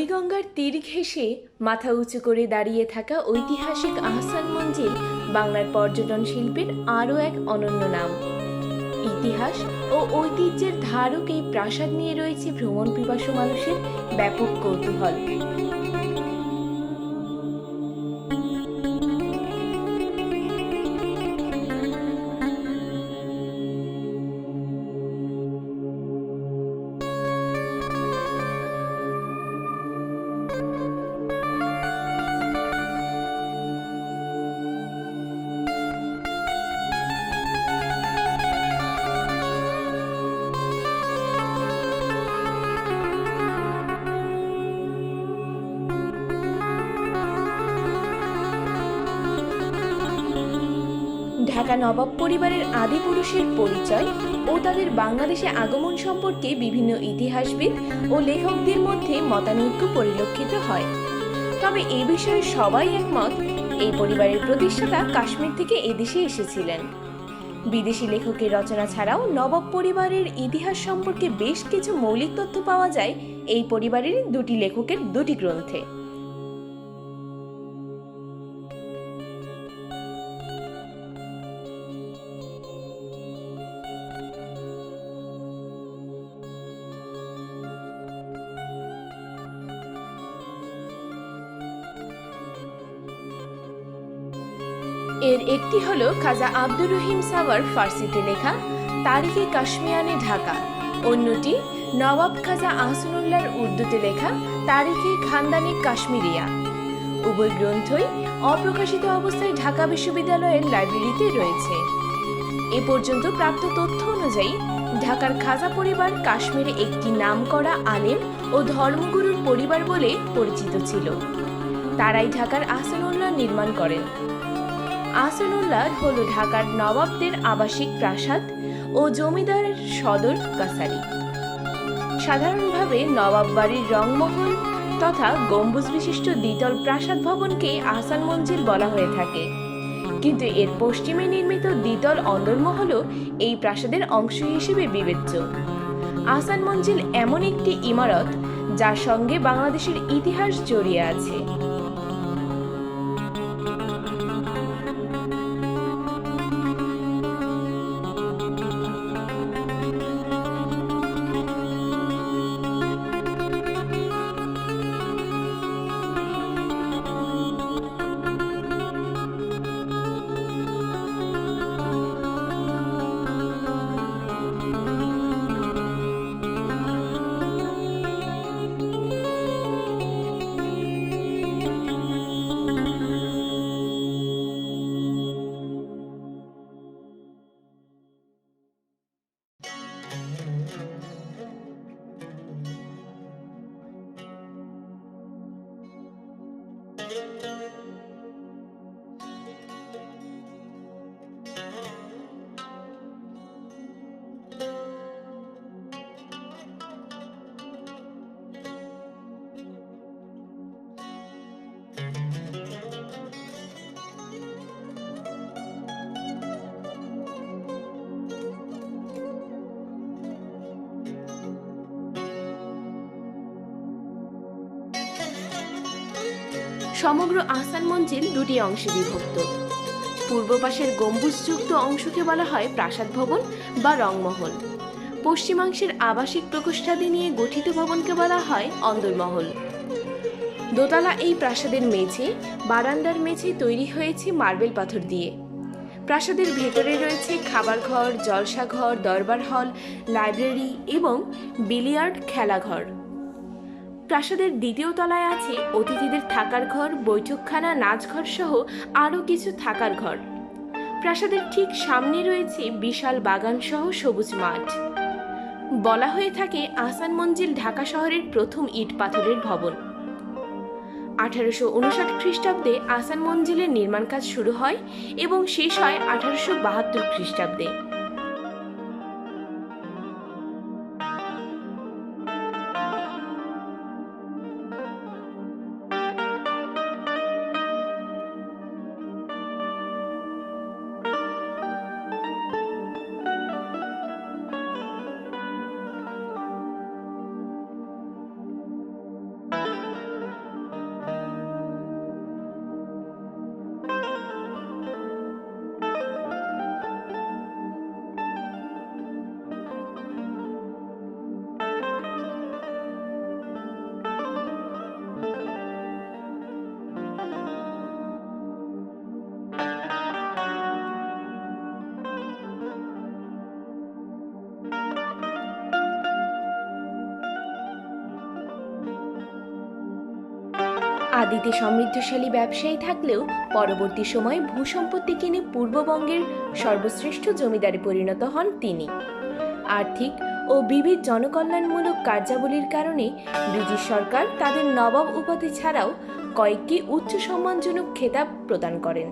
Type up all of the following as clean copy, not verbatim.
বুড়িগঙ্গার তীর ঘেঁষে মাথা উঁচু করে দাঁড়িয়ে থাকা ঐতিহাসিক আহসান মঞ্জিল বাংলার পর্যটন শিল্পের আরও এক অনন্য নাম। ইতিহাস ও ঐতিহ্যের ধারক এই প্রাসাদ নিয়ে রয়েছে ভ্রমণ পিপাসু মানুষের ব্যাপক কৌতূহল। ঢাকা নবাব পরিবারের আদি পুরুষের পরিচয় ও তাদের বাংলাদেশে আগমন সম্পর্কে বিভিন্ন ইতিহাসবিদ ও লেখকদের মধ্যে মতানৈক্য পরিলক্ষিত হয়। তবে এ বিষয়ে সবাই একমত, এই পরিবারের প্রতিষ্ঠাতা কাশ্মীর থেকে এদেশে এসেছিলেন। বিদেশি লেখকের রচনা ছাড়াও নবাব পরিবারের ইতিহাস সম্পর্কে বেশ কিছু মৌলিক তথ্য পাওয়া যায় এই পরিবারের দুটি লেখকের দুটি গ্রন্থে। এর একটি হলো খাজা আব্দুর রহিম সাওয়ার ফার্সিতে লেখা তারিখে কাশ্মিয়ানে ঢাকা, অন্যটি নবাব খাজা আহসানুল্লাহর উর্দুতে লেখা তারিখে খানদানি কাশ্মীরিয়া। উভয় গ্রন্থই অপ্রকাশিত অবস্থায় ঢাকা বিশ্ববিদ্যালয়ের লাইব্রেরিতে রয়েছে। এ পর্যন্ত প্রাপ্ত তথ্য অনুযায়ী ঢাকার খাজা পরিবার কাশ্মীরে একটি নামকরা আলেম ও ধর্মগুরুর পরিবার বলে পরিচিত ছিল। তারাই ঢাকার আহসানুল্লাহ নির্মাণ করেন। আহসানুল্লাহ হল ঢাকার নবাবদের আবাসিক প্রাসাদ ও জমিদারের সদর কাছারি। সাধারণভাবে নবাব বাড়ির রংমহল তথা গম্বুজ বিশিষ্ট দ্বিতল প্রাসাদ ভবনকে আহসান মঞ্জিল বলা হয়ে থাকে, কিন্তু এর পশ্চিমে নির্মিত দ্বিতল অন্দরমহলও এই প্রাসাদের অংশ হিসেবে বিবেচ্য। আহসান মঞ্জিল এমন একটি ইমারত যার সঙ্গে বাংলাদেশের ইতিহাস জড়িয়ে আছে। সমগ্র আহসান মঞ্জিল দুটি অংশে বিভক্ত। পূর্ব পাশের গম্বুজযুক্ত অংশকে বলা হয় প্রাসাদ ভবন বা রংমহল। পশ্চিমাংশের আবাসিক প্রকোষ্ঠাদি নিয়ে গঠিত ভবনকে বলা হয় অন্দরমহল। দোতলা এই প্রাসাদের মেঝে, বারান্দার মেঝে তৈরি হয়েছে মার্বেল পাথর দিয়ে। প্রাসাদের ভেতরে রয়েছে খাবার ঘর, জলসা ঘর, দরবার হল, লাইব্রেরি এবং বিলিয়ার্ড খেলাঘর। প্রাসাদের দ্বিতীয় তলায় আছে অতিথিদের থাকার ঘর, বৈঠকখানা, নাচঘর সহ আরও কিছু থাকার ঘর। প্রাসাদের ঠিক সামনে রয়েছে বিশাল বাগান সহ সবুজ মাঠ। বলা হয়ে থাকে আহসান মঞ্জিল ঢাকা শহরের প্রথম ইট পাথরের ভবন। 1859 খ্রিস্টাব্দে আহসান মঞ্জিলের নির্মাণ কাজ শুরু হয় এবং শেষ হয় 1872 খ্রিস্টাব্দে। আদিতে সমৃদ্ধশালী ব্যবসায়ী থাকলেও পরবর্তী সময়ে ভূসম্পত্তি কিনে পূর্ববঙ্গের সর্বশ্রেষ্ঠ জমিদারে পরিণত হন তিনি। আর্থিক ও বিবিধ জনকল্যাণমূলক কার্যাবলীর কারণে ব্রিটিশ সরকার তাদের নবাব উপাধি ছাড়াও কয়েকটি উচ্চ সম্মানজনক খেতাব প্রদান করেন।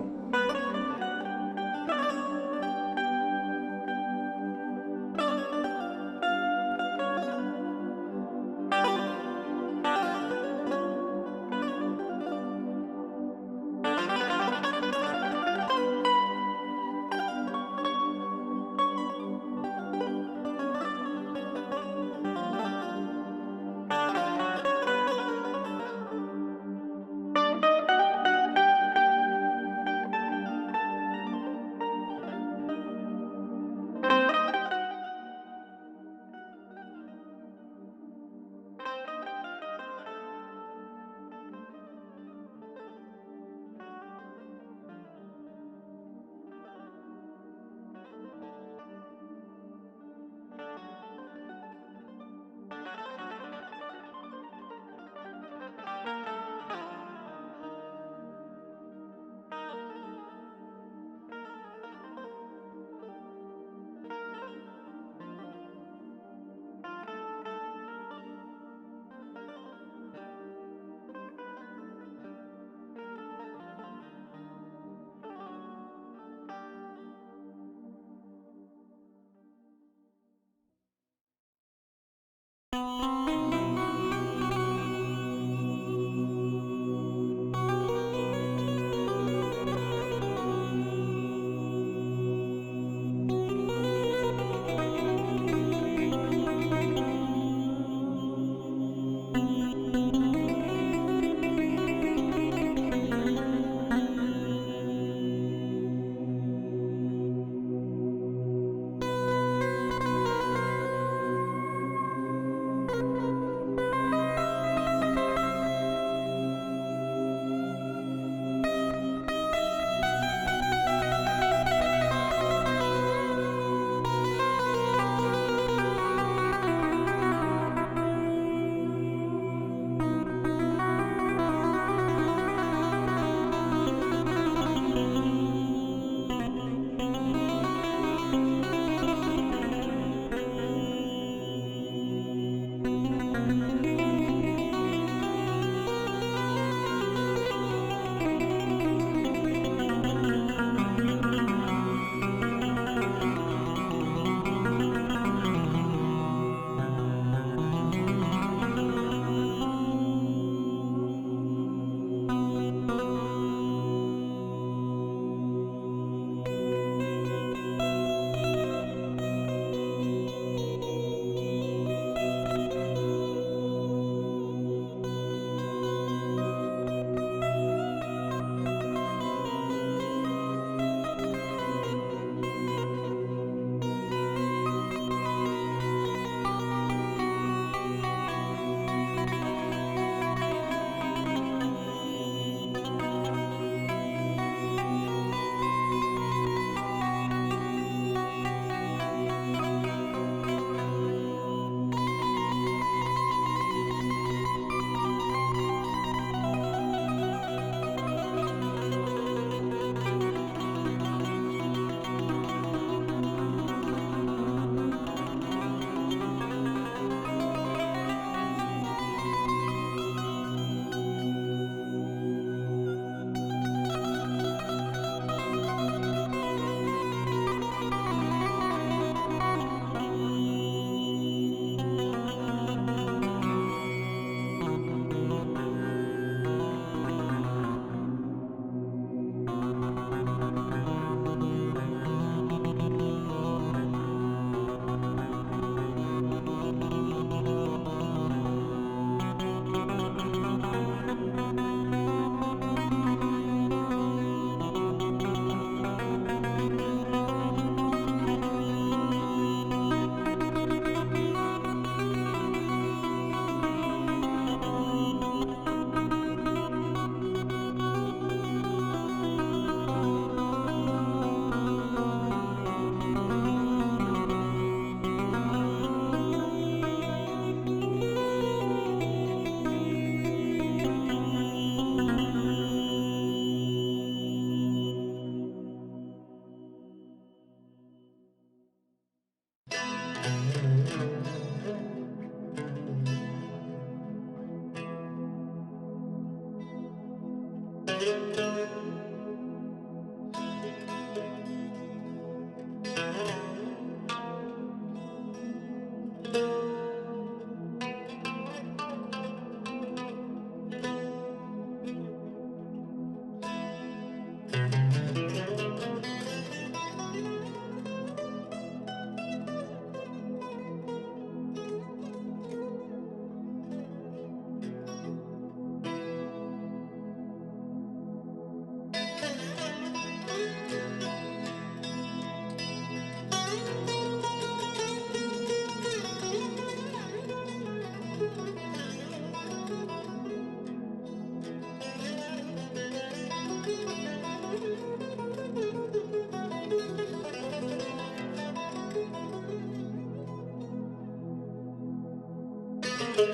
ঢাকার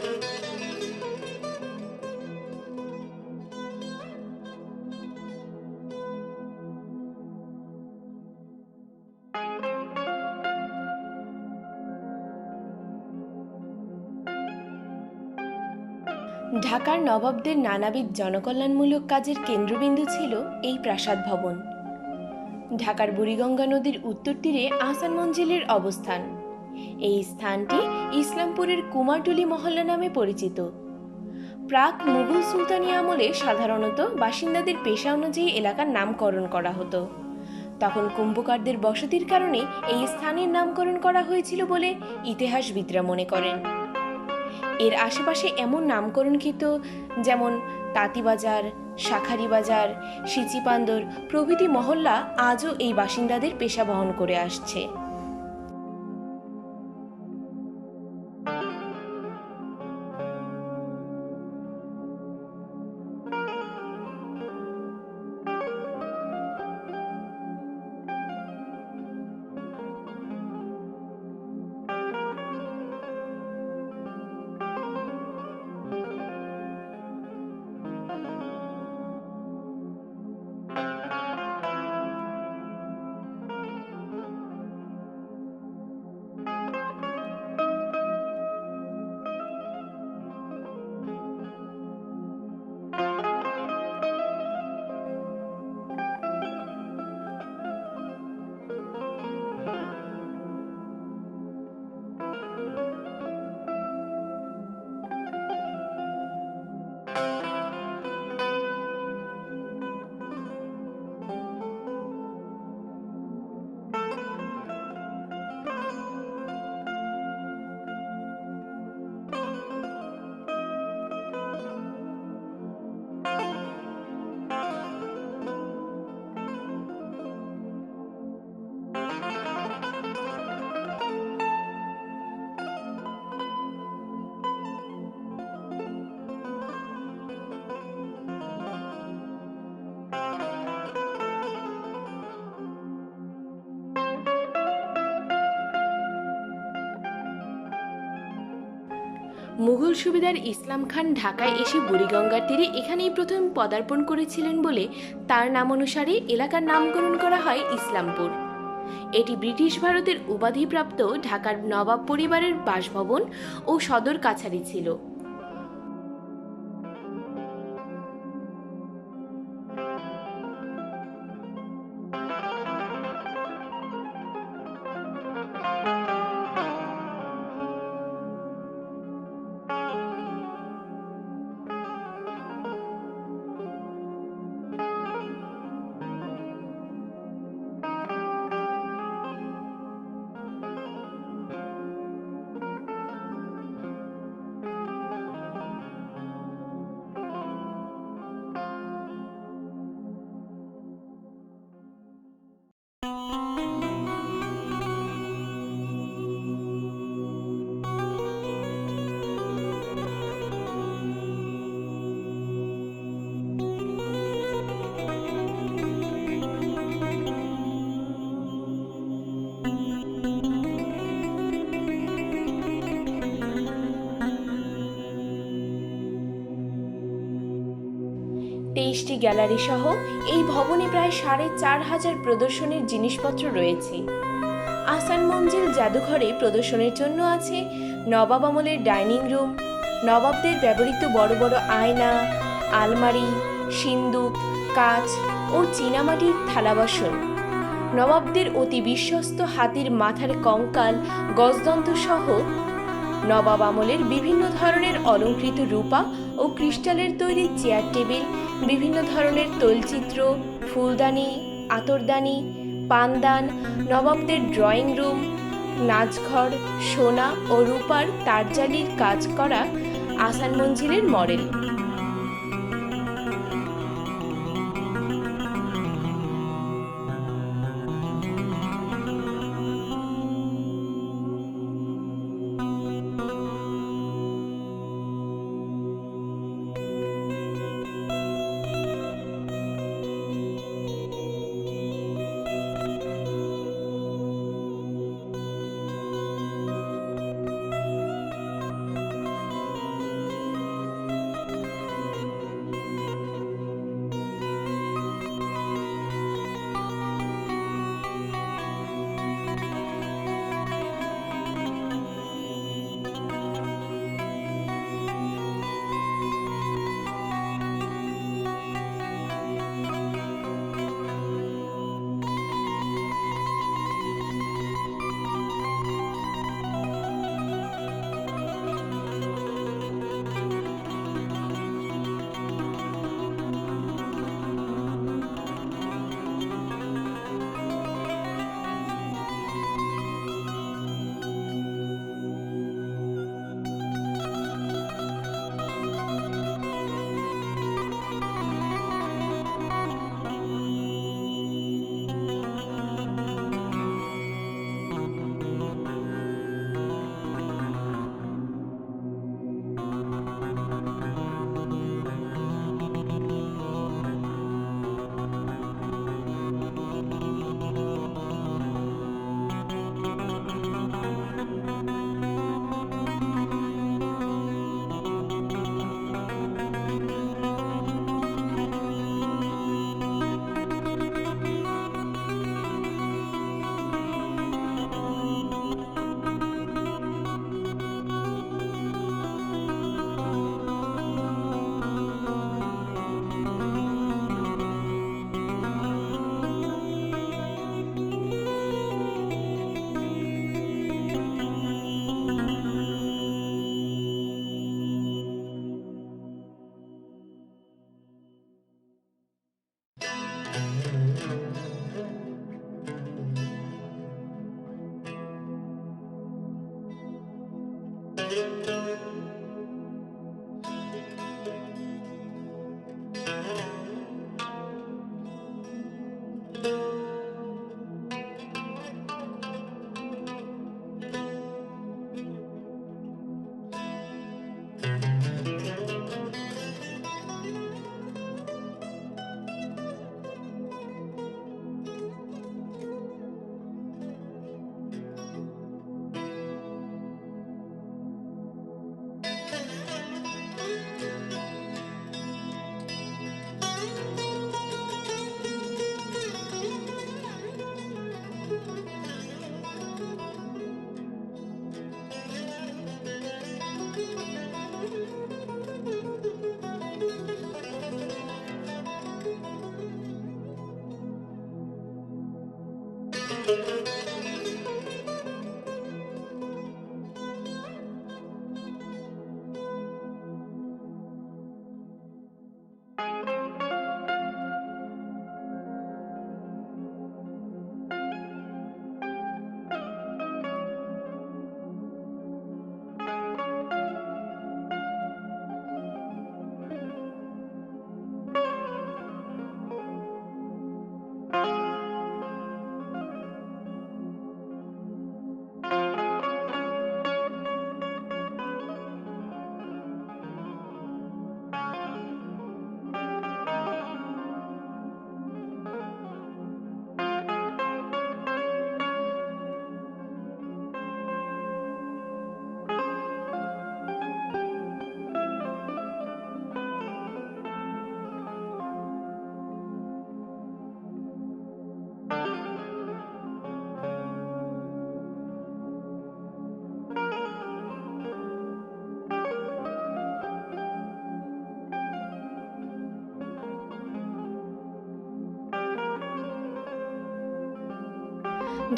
নবাবদের নানাবিধ জনকল্যাণমূলক কাজের কেন্দ্রবিন্দু ছিল এই প্রাসাদ ভবন। ঢাকার বুড়িগঙ্গা নদীর উত্তর তীরে আহসান মঞ্জিলের অবস্থান। এই স্থানটি ইসলামপুরের কুমারটুলি মহল্লা নামে পরিচিত। প্রাক মুঘল সুলতানি আমলে সাধারণত বাসিন্দাদের পেশা অনুযায়ী এলাকার নামকরণ করা হতো। তখন কুম্ভকারদের বসতির কারণে এই স্থানের নামকরণ করা হয়েছিল বলে ইতিহাসবিদরা মনে করেন। এর আশেপাশে এমন নামকরণকৃত যেমন তাঁতিবাজার, শাঁখারি বাজার, সিচিপান্দর প্রভৃতি মহল্লা আজও এই বাসিন্দাদের পেশা বহন করে আসছে। মুঘল সুবেদার ইসলাম খান ঢাকায় এসে বুড়িগঙ্গার তীরে এখানেই প্রথম পদার্পণ করেছিলেন বলে তার নাম অনুসারে এলাকার নামকরণ করা হয় ইসলামপুর। এটি ব্রিটিশ ভারতের উপাধিপ্রাপ্ত ঢাকার নবাব পরিবারের বাসভবন ও সদর কাছারি ছিল। তেইশটি গ্যালারি সহ এই ভবনে প্রায় ৪,৫০০ প্রদর্শনীর জিনিসপত্র রয়েছে। আহসান মঞ্জিল জাদুঘরে প্রদর্শনের জন্য আছে নবাব আমলের ডাইনিং রুম, নবাবদের ব্যবহৃত বড় বড় আয়না, আলমারি, সিন্দুক, কাঁচ ও চীনামাটির থালাবাসন, নবাবদের অতি বিশ্বস্ত হাতির মাথার কঙ্কাল, গজদন্ত সহ নবাব আমলের বিভিন্ন ধরনের অলঙ্কৃত রূপা ও ক্রিস্টালের তৈরি চেয়ার টেবিল, বিভিন্ন ধরনের তৈলচিত্র, ফুলদানি, আতরদানি, পানদান, নবাবদের ড্রয়িং রুম, নাচঘর, সোনা ও রূপার তারজালির কাজ করা আহসান মঞ্জিলের মডেল।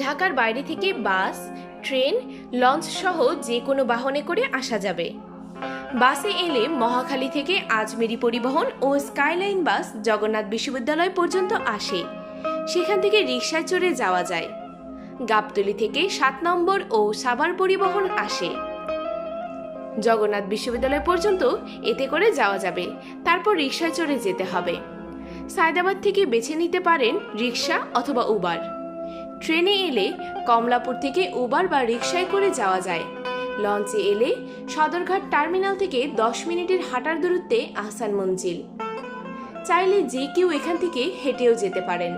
ঢাকার বাইরে থেকে বাস, ট্রেন, লঞ্চ সহ যে কোনো বাহনে করে আসা যাবে। বাসে এলে মহাখালী থেকে আজমেরি পরিবহন ও স্কাইলাইন বাস জগন্নাথ বিশ্ববিদ্যালয় পর্যন্ত আসে। সেখান থেকে রিকশায় চড়ে যাওয়া যায়। গাবতলী থেকে 7 নম্বর ও সাভার পরিবহন আসে। জগন্নাথ বিশ্ববিদ্যালয় পর্যন্ত এতে করে যাওয়া যাবে, তারপর রিকশায় চড়ে যেতে হবে। সায়দাবাদ থেকে বেছে নিতে পারেন রিকশা অথবা উবার। ট্রেনে এলে কমলাপুর থেকে উবার বা রিকশায় করে যাওয়া যায়। লঞ্চে এলে সদরঘাট টার্মিনাল থেকে 10 মিনিটের হাঁটার দূরত্বে আহসান মঞ্জিল। চাইলে যে কেউ এখান থেকে হেঁটেও যেতে পারেন।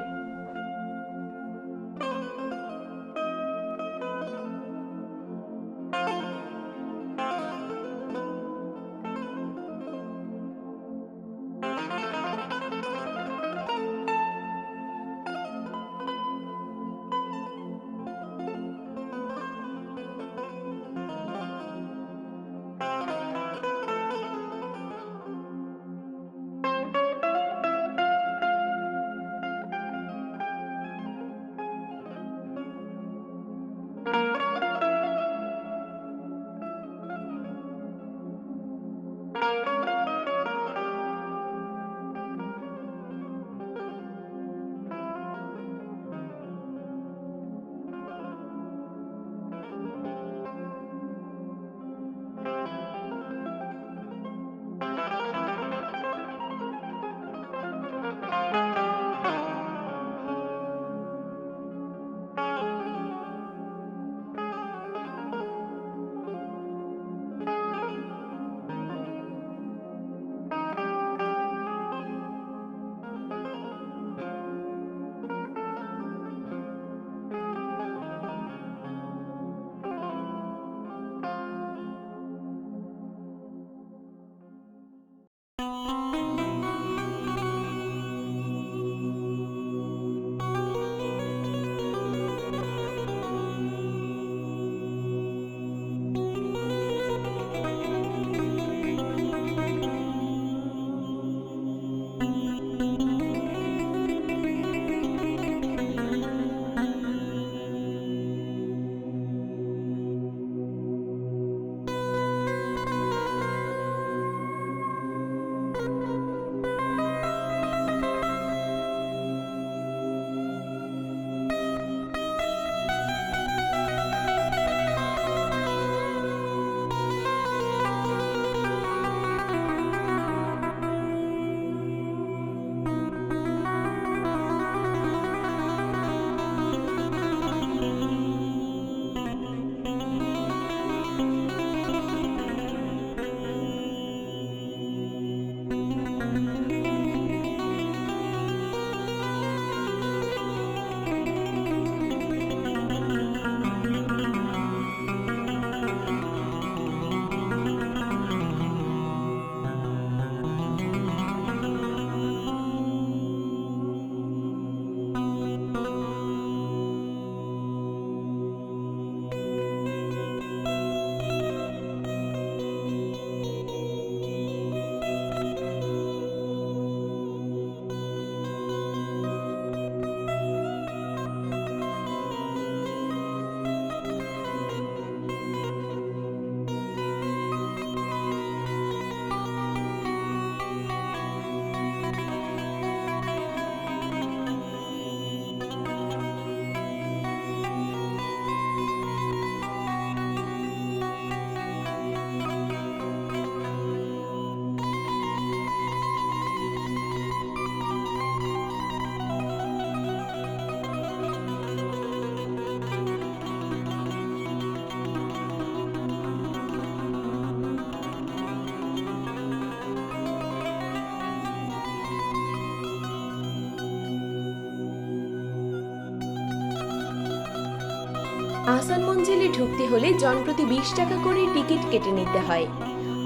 আহসান মঞ্জিলে ঢুকতে হলে জনপ্রতি 20 টাকা করে টিকিট কেটে নিতে হয়।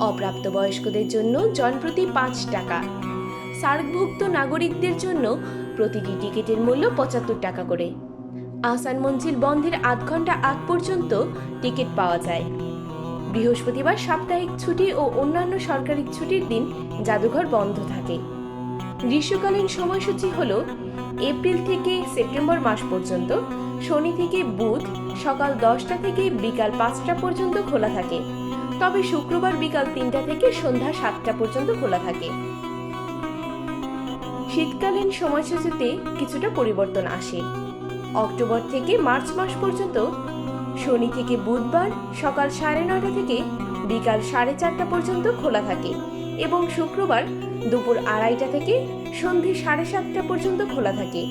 অপ্রাপ্তবয়স্কদের জন্য জনপ্রতি 5 টাকা। সার্কভুক্ত নাগরিকদের জন্য প্রতিটি টিকিটের মূল্য 75 টাকা করে। আহসান মঞ্জিল বন্ধের আধ ঘন্টা আগ পর্যন্ত টিকিট পাওয়া যায়। বৃহস্পতিবার সাপ্তাহিক ছুটি ও অন্যান্য সরকারি ছুটির দিন জাদুঘর বন্ধ থাকে। গ্রীষ্মকালীন সময়সূচি হল এপ্রিল থেকে সেপ্টেম্বর মাস পর্যন্ত শনি থেকে বুধ সকাল 10টা থেকে বিকাল 5টা পর্যন্ত খোলা থাকে, তবে শুক্রবার বিকাল 3টা থেকে সন্ধ্যা 7টা পর্যন্ত খোলা থাকে। শীতকালীন সময়সূচিতে কিছুটা পরিবর্তন আসে। অক্টোবর থেকে মার্চ মাস পর্যন্ত শনি থেকে বুধবার সকাল 9:30 থেকে বিকাল 4:30 পর্যন্ত খোলা থাকে এবং শুক্রবার দুপুর 2:30 থেকে সন্ধে 7:30 পর্যন্ত খোলা থাকে।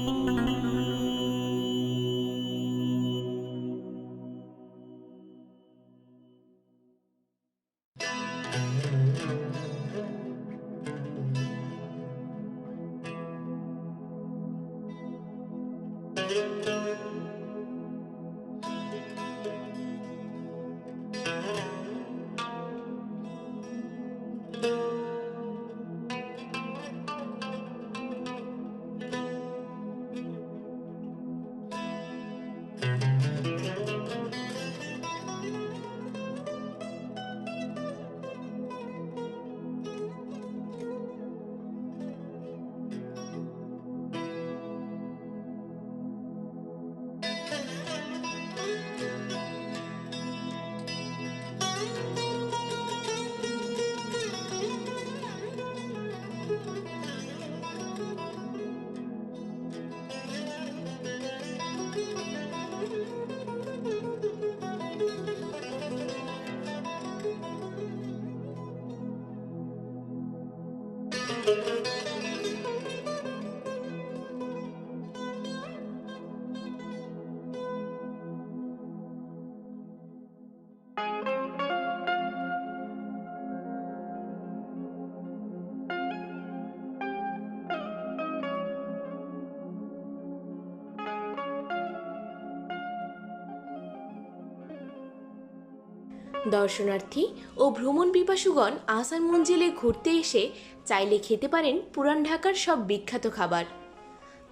দর্শনার্থী ও ভ্রমণ পিপাসুগণ আহসান মঞ্জিলে ঘুরতে এসে চাইলে খেতে পারেন পুরান ঢাকার সব বিখ্যাত খাবার।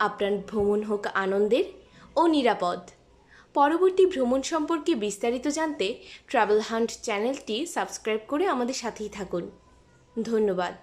আপনার ভ্রমণ হোক আনন্দের ও নিরাপদ। পরবর্তী ভ্রমণ সম্পর্কে বিস্তারিত জানতে ট্রাভেল হান্ট চ্যানেলটি সাবস্ক্রাইব করে আমাদের সাথেই থাকুন। ধন্যবাদ।